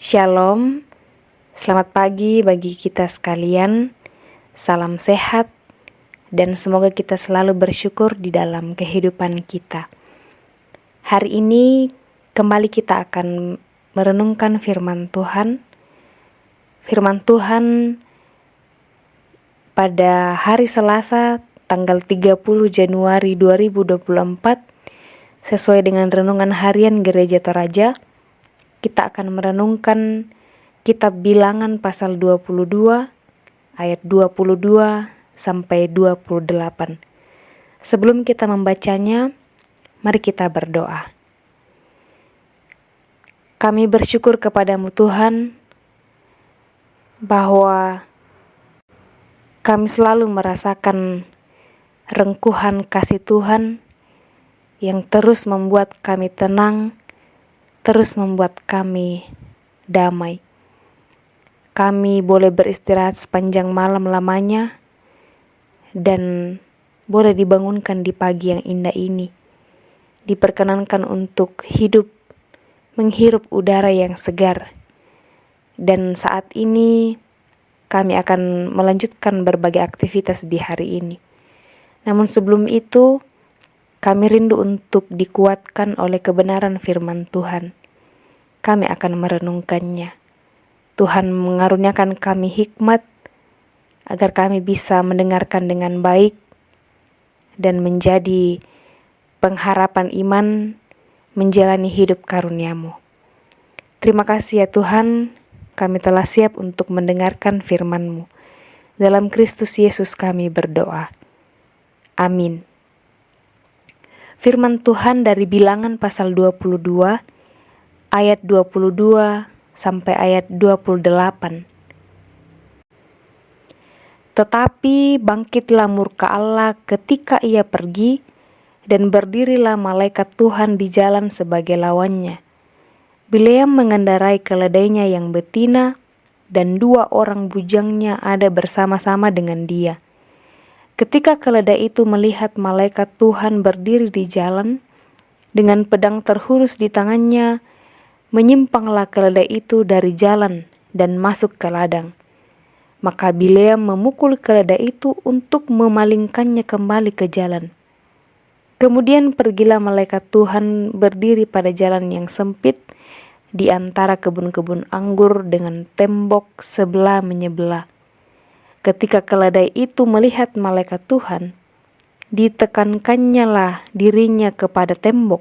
Shalom, selamat pagi bagi kita sekalian, salam sehat, dan semoga kita selalu bersyukur di dalam kehidupan kita. Hari ini kembali kita akan merenungkan firman Tuhan. Firman Tuhan pada hari Selasa tanggal 30 Januari 2024 sesuai dengan renungan harian Gereja Toraja. Kita akan merenungkan kitab Bilangan pasal 22 ayat 22 sampai 28. Sebelum kita membacanya, mari kita berdoa. Kami bersyukur kepadamu Tuhan bahwa kami selalu merasakan rengkuhan kasih Tuhan yang terus membuat kami tenang, terus membuat kami damai. Kami boleh beristirahat sepanjang malam lamanya dan boleh dibangunkan di pagi yang indah ini. Diperkenankan untuk hidup, menghirup udara yang segar. Dan saat ini kami akan melanjutkan berbagai aktivitas di hari ini. Namun sebelum itu, kami rindu untuk dikuatkan oleh kebenaran firman Tuhan. Kami akan merenungkannya. Tuhan mengaruniakan kami hikmat agar kami bisa mendengarkan dengan baik dan menjadi pengharapan iman menjalani hidup karunia-Mu. Terima kasih ya Tuhan, kami telah siap untuk mendengarkan firman-Mu. Dalam Kristus Yesus kami berdoa. Amin. Firman Tuhan dari Bilangan pasal 22 ayat 22 sampai ayat 28. Tetapi bangkitlah murka Allah ketika ia pergi, dan berdirilah malaikat Tuhan di jalan sebagai lawannya. Bileam mengendarai keledainya yang betina, dan 2 orang bujangnya ada bersama-sama dengan dia. Ketika keledai itu melihat malaikat Tuhan berdiri di jalan, dengan pedang terhunus di tangannya, menyimpanglah keledai itu dari jalan dan masuk ke ladang. Maka Bileam memukul keledai itu untuk memalingkannya kembali ke jalan. Kemudian pergilah malaikat Tuhan berdiri pada jalan yang sempit di antara kebun-kebun anggur dengan tembok sebelah menyebelah. Ketika keledai itu melihat malaikat Tuhan, ditekankannya lah dirinya kepada tembok,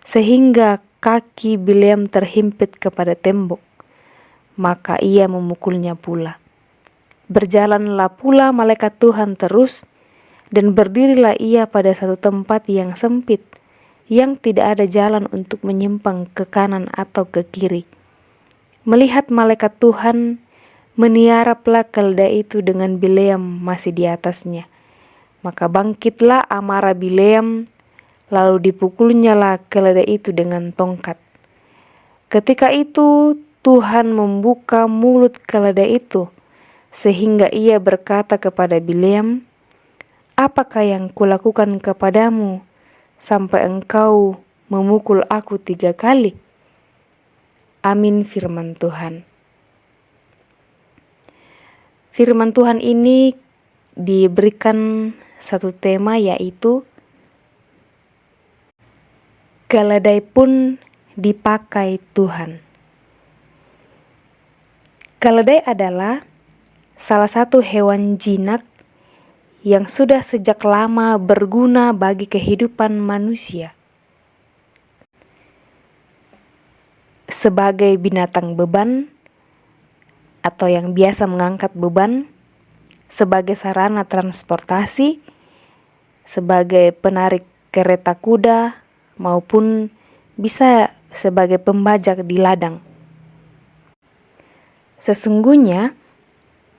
sehingga kaki Bileam terhimpit kepada tembok. Maka ia memukulnya pula. Berjalanlah pula malaikat Tuhan terus, dan berdirilah ia pada satu tempat yang sempit, yang tidak ada jalan untuk menyimpang ke kanan atau ke kiri. Melihat malaikat Tuhan, meniaraplah keledai itu dengan Bileam masih di atasnya. Maka bangkitlah amarah Bileam, lalu dipukulnya lah keledai itu dengan tongkat. Ketika itu Tuhan membuka mulut keledai itu, sehingga ia berkata kepada Bileam, "Apakah yang kulakukan kepadamu sampai engkau memukul aku 3 kali?" Amin firman Tuhan. Firman Tuhan ini diberikan satu tema, yaitu keledai pun dipakai Tuhan. Keledai adalah salah satu hewan jinak yang sudah sejak lama berguna bagi kehidupan manusia. Sebagai binatang beban, atau yang biasa mengangkat beban, sebagai sarana transportasi, sebagai penarik kereta kuda, maupun bisa sebagai pembajak di ladang. Sesungguhnya,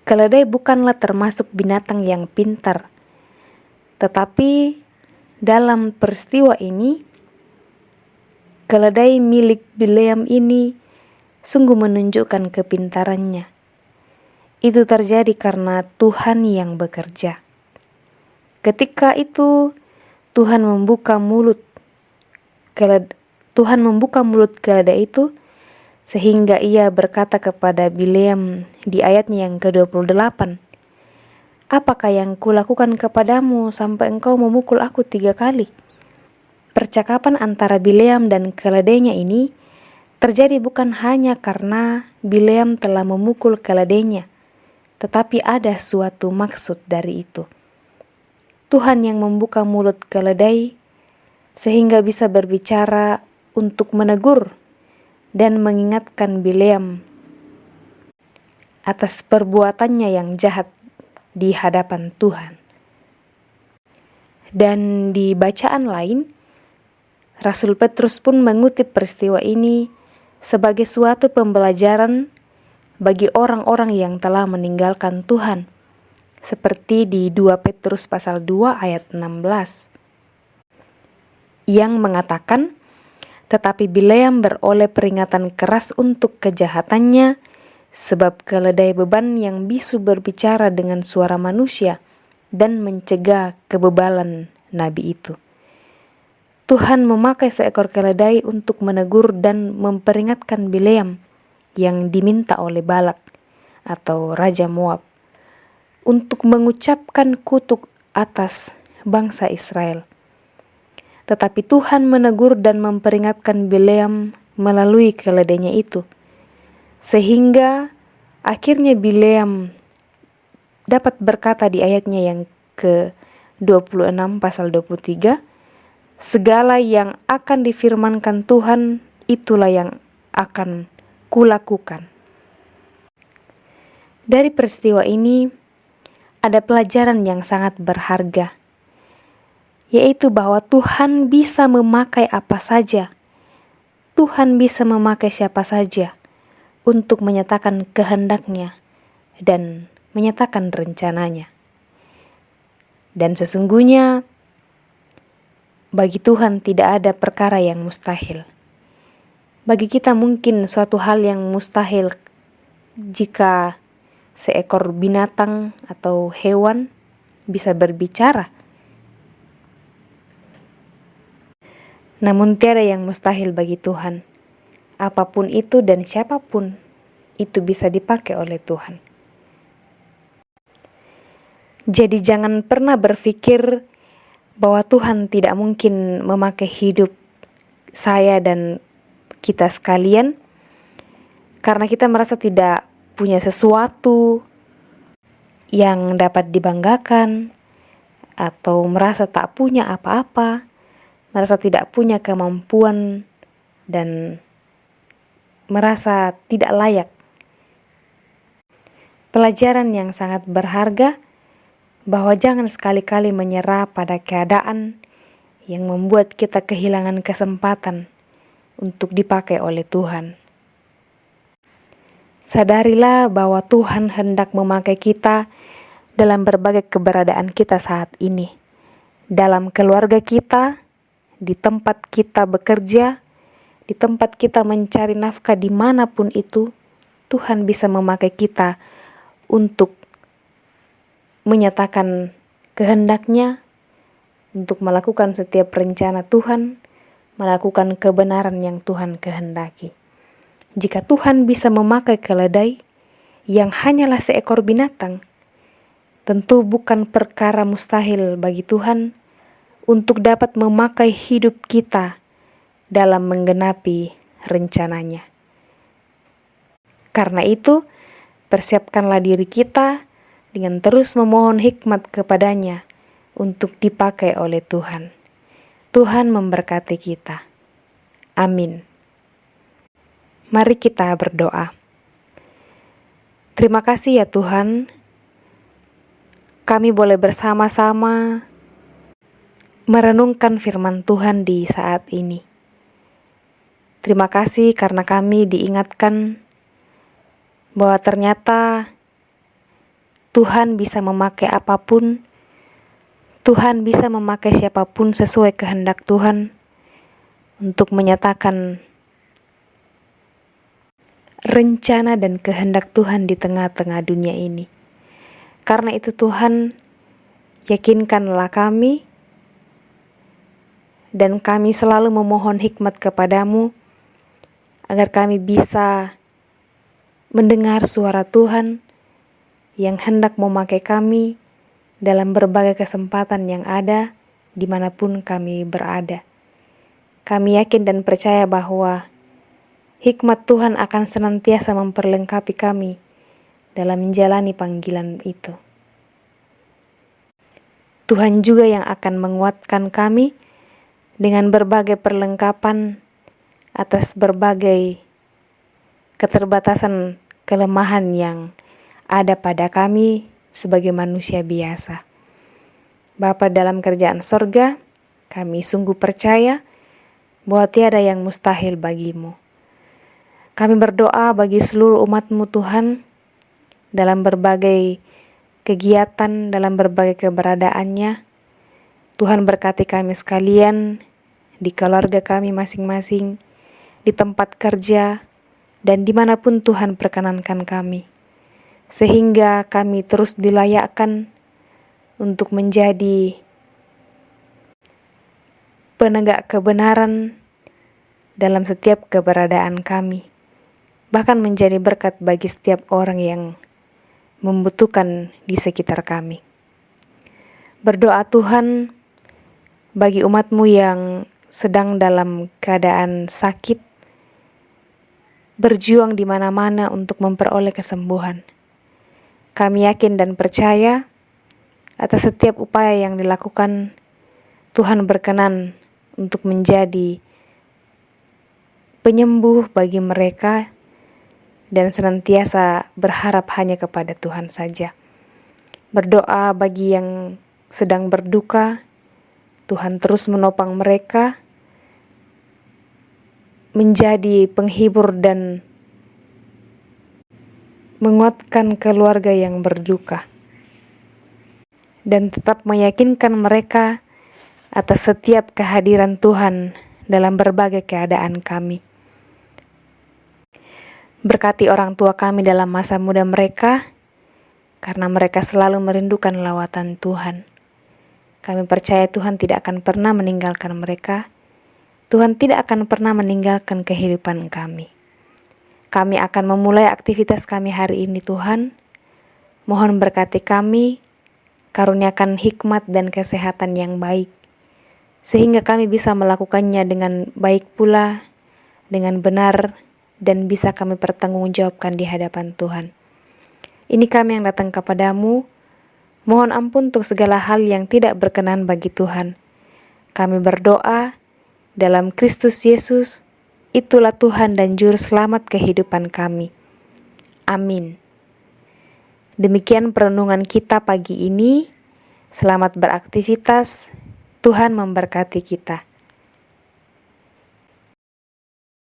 keledai bukanlah termasuk binatang yang pintar, tetapi dalam peristiwa ini, keledai milik Bileam ini sungguh menunjukkan kepintarannya. Itu terjadi karena Tuhan yang bekerja. Ketika itu Tuhan membuka mulut keledai itu, Sehingga ia berkata kepada Bileam di ayatnya yang ke-28, "Apakah yang kulakukan kepadamu sampai engkau memukul aku 3 kali?" Percakapan antara Bileam dan keledainya ini terjadi bukan hanya karena Bileam telah memukul keledainya, tetapi ada suatu maksud dari itu. Tuhan yang membuka mulut keledai sehingga bisa berbicara untuk menegur dan mengingatkan Bileam atas perbuatannya yang jahat di hadapan Tuhan. Dan di bacaan lain, Rasul Petrus pun mengutip peristiwa ini sebagai suatu pembelajaran bagi orang-orang yang telah meninggalkan Tuhan, seperti di 2 Petrus pasal 2 ayat 16, yang mengatakan, "Tetapi Bileam beroleh peringatan keras untuk kejahatannya, sebab keledai beban yang bisu berbicara dengan suara manusia dan mencegah kebebalan nabi itu." Tuhan memakai seekor keledai untuk menegur dan memperingatkan Bileam yang diminta oleh Balak atau Raja Moab untuk mengucapkan kutuk atas bangsa Israel. Tetapi Tuhan menegur dan memperingatkan Bileam melalui keledainya itu, sehingga akhirnya Bileam dapat berkata di ayatnya yang ke-26 pasal 23, "Segala yang akan difirmankan Tuhan, itulah yang akan kulakukan." Dari peristiwa ini, ada pelajaran yang sangat berharga, yaitu bahwa Tuhan bisa memakai apa saja. Tuhan bisa memakai siapa saja untuk menyatakan kehendaknya dan menyatakan rencananya. Dan sesungguhnya, bagi Tuhan tidak ada perkara yang mustahil. Bagi kita mungkin suatu hal yang mustahil jika seekor binatang atau hewan bisa berbicara. Namun tiada yang mustahil bagi Tuhan. Apapun itu dan siapapun itu bisa dipakai oleh Tuhan. Jadi jangan pernah berpikir bahwa Tuhan tidak mungkin memakai hidup saya dan kita sekalian karena kita merasa tidak punya sesuatu yang dapat dibanggakan, atau merasa tak punya apa-apa, merasa tidak punya kemampuan, dan merasa tidak layak. Pelajaran yang sangat berharga bahwa jangan sekali-kali menyerah pada keadaan yang membuat kita kehilangan kesempatan untuk dipakai oleh Tuhan. Sadarilah bahwa Tuhan hendak memakai kita dalam berbagai keberadaan kita saat ini. Dalam keluarga kita, di tempat kita bekerja, di tempat kita mencari nafkah dimanapun itu, Tuhan bisa memakai kita untuk menyatakan kehendaknya, untuk melakukan setiap rencana Tuhan, melakukan kebenaran yang Tuhan kehendaki. Jika Tuhan bisa memakai keledai yang hanyalah seekor binatang, tentu bukan perkara mustahil bagi Tuhan untuk dapat memakai hidup kita dalam menggenapi rencananya. Karena itu, persiapkanlah diri kita dengan terus memohon hikmat kepadanya untuk dipakai oleh Tuhan. Tuhan memberkati kita. Amin. Mari kita berdoa. Terima kasih ya Tuhan, kami boleh bersama-sama merenungkan firman Tuhan di saat ini. Terima kasih karena kami diingatkan bahwa ternyata Tuhan bisa memakai apapun, Tuhan bisa memakai siapapun sesuai kehendak Tuhan untuk menyatakan rencana dan kehendak Tuhan di tengah-tengah dunia ini. Karena itu Tuhan, yakinkanlah kami, dan kami selalu memohon hikmat kepadamu agar kami bisa mendengar suara Tuhan yang hendak memakai kami dalam berbagai kesempatan yang ada dimanapun kami berada. Kami yakin dan percaya bahwa hikmat Tuhan akan senantiasa memperlengkapi kami dalam menjalani panggilan itu. Tuhan juga yang akan menguatkan kami dengan berbagai perlengkapan atas berbagai keterbatasan kelemahan yang ada pada kami sebagai manusia biasa. Bapa dalam kerajaan sorga, kami sungguh percaya bahwa tiada yang mustahil bagimu. Kami berdoa bagi seluruh umat-Mu Tuhan dalam berbagai kegiatan, dalam berbagai keberadaannya. Tuhan berkati kami sekalian, di keluarga kami masing-masing, di tempat kerja, dan dimanapun Tuhan perkenankan kami. Sehingga kami terus dilayakkan untuk menjadi penegak kebenaran dalam setiap keberadaan kami. Bahkan menjadi berkat bagi setiap orang yang membutuhkan di sekitar kami. Berdoa Tuhan bagi umat-Mu yang sedang dalam keadaan sakit, berjuang di mana-mana untuk memperoleh kesembuhan. Kami yakin dan percaya atas setiap upaya yang dilakukan, Tuhan berkenan untuk menjadi penyembuh bagi mereka dan senantiasa berharap hanya kepada Tuhan saja. Berdoa bagi yang sedang berduka, Tuhan terus menopang mereka, menjadi penghibur dan menguatkan keluarga yang berduka, dan tetap meyakinkan mereka atas setiap kehadiran Tuhan dalam berbagai keadaan kami. Berkati orang tua kami dalam masa muda mereka, karena mereka selalu merindukan lawatan Tuhan. Kami percaya Tuhan tidak akan pernah meninggalkan mereka. Tuhan tidak akan pernah meninggalkan kehidupan kami. Kami akan memulai aktivitas kami hari ini, Tuhan. Mohon berkati kami, karuniakan hikmat dan kesehatan yang baik, sehingga kami bisa melakukannya dengan baik pula, dengan benar, dan bisa kami pertanggungjawabkan di hadapan Tuhan. Ini kami yang datang kepadamu, mohon ampun untuk segala hal yang tidak berkenan bagi Tuhan. Kami berdoa dalam Kristus Yesus, itulah Tuhan dan Juru Selamat kehidupan kami. Amin. Demikian perenungan kita pagi ini. Selamat beraktivitas, Tuhan memberkati kita.